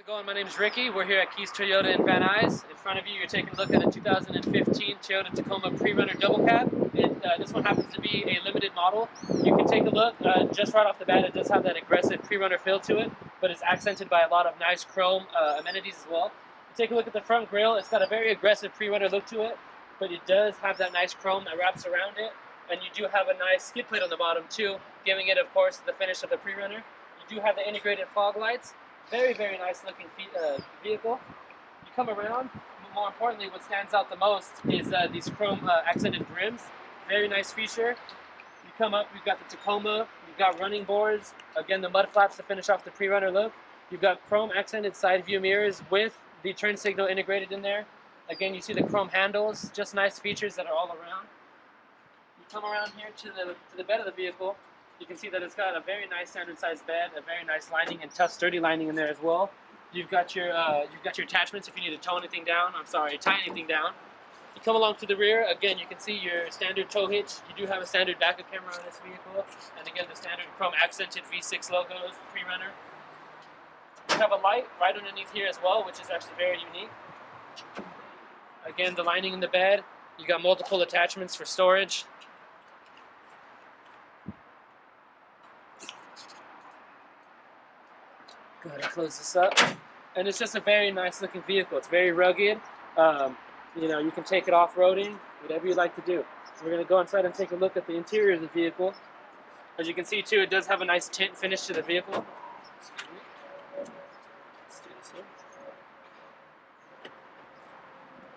it going? My name is Ricky. We're here at Keys Toyota in Van Nuys. In front of you, you're taking a look at a 2015 Toyota Tacoma Pre-Runner Double Cab. This one happens to be a limited model. You can take a look. Just right off the bat, it does have that aggressive pre-runner feel to it, but it's accented by a lot of nice chrome amenities as well. Take a look at the front grille. It's got a very aggressive pre-runner look to it, but it does have that nice chrome that wraps around it. And you do have a nice skid plate on the bottom too, giving it, of course, the finish of the pre-runner. You do have the integrated fog lights. Very, very nice looking vehicle. You come around, more importantly, what stands out the most is these chrome accented rims. Very nice feature. You come up, you've got the Tacoma, you've got running boards. Again, the mud flaps to finish off the pre-runner look. You've got chrome accented side view mirrors with the turn signal integrated in there. Again, you see the chrome handles, just nice features that are all around. You come around here to the bed of the vehicle. You can see that it's got a very nice standard size bed, a very nice lining and tough sturdy lining in there as well. You've got your attachments if you need to tie anything down. You come along to the rear. Again, you can see your standard tow hitch. You do have a standard backup camera on this vehicle, and again the standard chrome accented V6 logos, pre-runner. You have a light right underneath here as well, which is actually very unique. Again, the lining in the bed. You got multiple attachments for storage. Go ahead and close this up. And it's just a very nice looking vehicle. It's very rugged. You know, you can take it off-roading, whatever you like to do. We're going to go inside and take a look at the interior of the vehicle. As you can see too, it does have a nice tint finish to the vehicle. Let's do this here.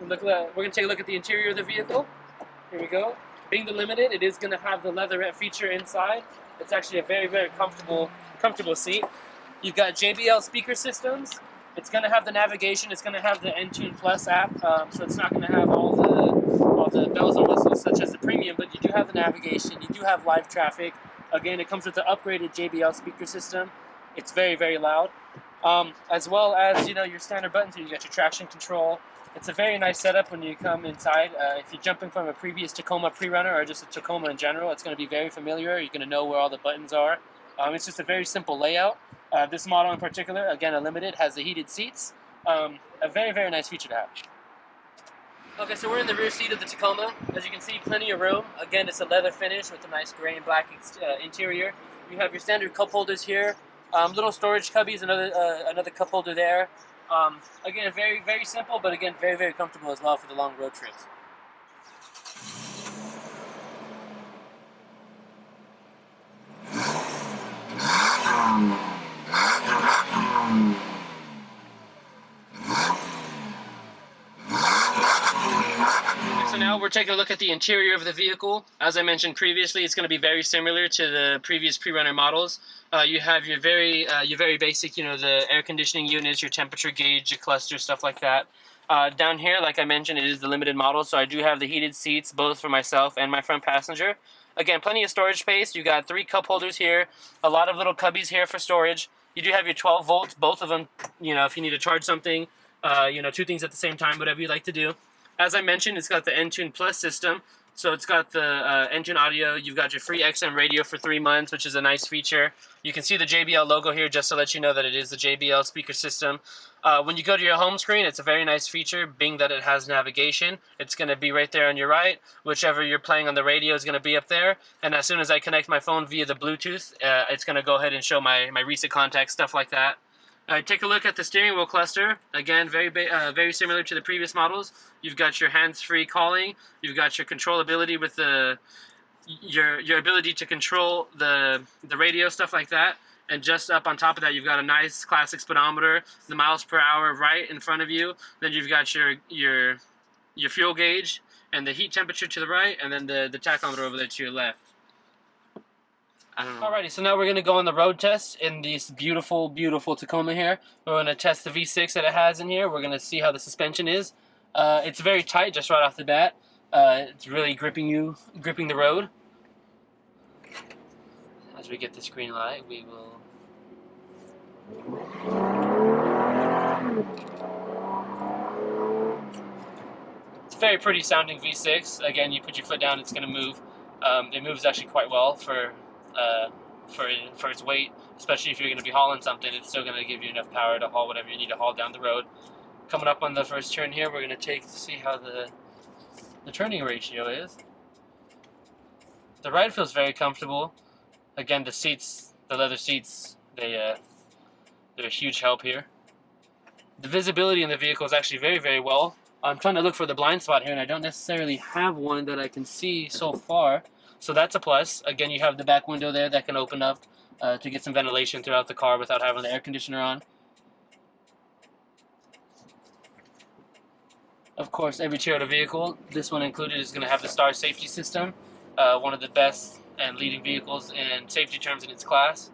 We're going to take a look at the interior of the vehicle. Here we go. Being the Limited, it is going to have the leatherette feature inside. It's actually a very, very comfortable seat. You've got JBL speaker systems. It's going to have the navigation. It's going to have the Entune Plus app, so it's not going to have all the bells and whistles such as the premium, but you do have the navigation. You do have live traffic. Again, it comes with the upgraded JBL speaker system. It's very, very loud. As well as, you know, your standard buttons. You got your traction control. It's a very nice setup when you come inside. If you're jumping from a previous Tacoma pre-runner or just a Tacoma in general, it's going to be very familiar. You're going to know where all the buttons are. It's just a very simple layout. This model in particular, again a Limited, has the heated seats. A very, very nice feature to have. Okay, so we're in the rear seat of the Tacoma. As you can see, plenty of room. Again, it's a leather finish with a nice gray and black interior. You have your standard cup holders here. Little storage cubbies, another cup holder there. Again, very, very simple, but again, very, very comfortable as well for the long road trips. So now we're taking a look at the interior of the vehicle. As I mentioned previously, it's going to be very similar to the previous pre-runner models. You have your very basic, you know, the air conditioning units, your temperature gauge, your cluster, stuff like that. Down here, like I mentioned, it is the Limited model, so I do have the heated seats, both for myself and my front passenger. Again, plenty of storage space. You got 3 cup holders here, a lot of little cubbies here for storage. You do have your 12 volts, both of them, you know, if you need to charge something, you know, 2 things at the same time, whatever you like to do. As I mentioned, it's got the Entune Plus system, so it's got the Entune audio. You've got your free XM radio for 3 months, which is a nice feature. You can see the JBL logo here just to let you know that it is the JBL speaker system. When you go to your home screen, it's a very nice feature, being that it has navigation. It's going to be right there on your right. Whichever you're playing on the radio is going to be up there. And as soon as I connect my phone via the Bluetooth, it's going to go ahead and show my recent contacts, stuff like that. Take a look at the steering wheel cluster. Again, very similar to the previous models. You've got your hands-free calling. You've got your controllability with your ability to control the radio, stuff like that. And just up on top of that, you've got a nice classic speedometer, the miles per hour right in front of you. Then you've got your fuel gauge and the heat temperature to the right, and then the tachometer over there to your left. Alrighty, so now we're going to go on the road test in this beautiful, beautiful Tacoma here. We're going to test the V6 that it has in here. We're going to see how the suspension is. It's very tight just right off the bat. It's really gripping the road. As we get this green light, we will... It's a very pretty sounding V6. Again, you put your foot down, it's going to move. It moves actually quite well for its weight. especially if you're going to be hauling something, it's still going to give you enough power to haul whatever you need to haul down the road. Coming up on the first turn here, we're going to take to see how the turning ratio is. The ride feels very comfortable. Again, the seats, the leather seats, they're a huge help here. The visibility in the vehicle is actually very, very well. I'm trying to look for the blind spot here, and I don't necessarily have one that I can see so far. So that's a plus. Again, you have the back window there that can open up to get some ventilation throughout the car without having the air conditioner on. Of course, every Toyota vehicle, this one included, is going to have the Star safety system. One of the best and leading vehicles in safety terms in its class.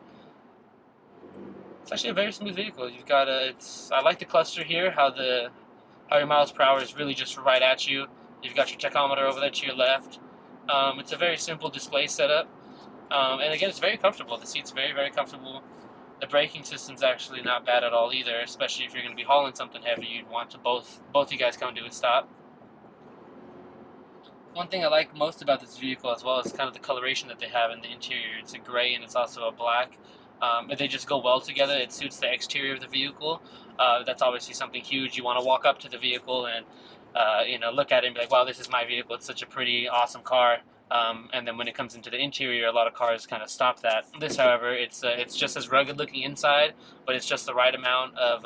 It's actually a very smooth vehicle. You've got I like the cluster here, how your miles per hour is really just right at you. You've got your tachometer over there to your left. It's a very simple display setup. And again, it's very comfortable. The seat's very, very comfortable. The braking system's actually not bad at all either, especially if you're going to be hauling something heavy. You'd want to both you guys come to a stop. One thing I like most about this vehicle as well is kind of the coloration that they have in the interior. It's a gray and it's also a black. But they just go well together. It suits the exterior of the vehicle. That's obviously something huge. You want to walk up to the vehicle and look at it and be like, wow, this is my vehicle. It's such a pretty, awesome car. And then when it comes into the interior, a lot of cars kind of stop that. This, however, it's just as rugged looking inside, but it's just the right amount of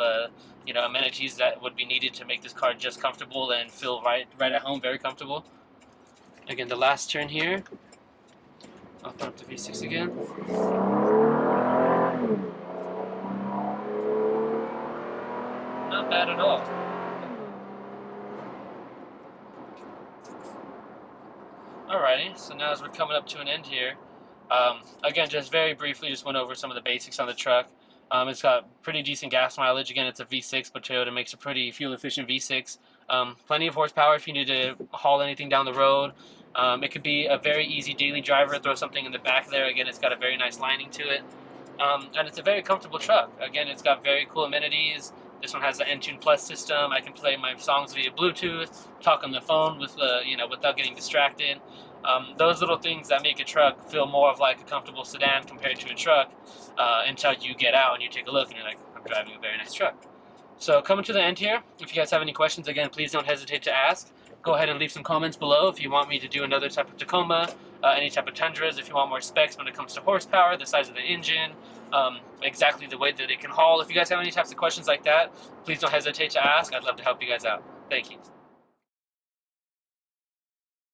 amenities that would be needed to make this car just comfortable and feel right at home, very comfortable. Again, the last turn here. I'll put up the V6 again. Not bad at all. Alrighty, so now as we're coming up to an end here, again, just very briefly, just went over some of the basics on the truck. It's got pretty decent gas mileage. Again, it's a V6, but Toyota makes a pretty fuel-efficient V6. Plenty of horsepower if you need to haul anything down the road. It could be a very easy daily driver, throw something in the back there. Again, it's got a very nice lining to it. And it's a very comfortable truck. Again, it's got very cool amenities. This one has the Entune Plus system. I can play my songs via Bluetooth, talk on the phone with without getting distracted. Those little things that make a truck feel more of like a comfortable sedan compared to a truck until you get out and you take a look and you're like, I'm driving a very nice truck. So coming to the end here, if you guys have any questions, again, please don't hesitate to ask. Go ahead and leave some comments below if you want me to do another type of Tacoma, any type of Tundras, if you want more specs when it comes to horsepower, the size of the engine, exactly the way that it can haul. If you guys have any types of questions like that, please don't hesitate to ask. I'd love to help you guys out. Thank you.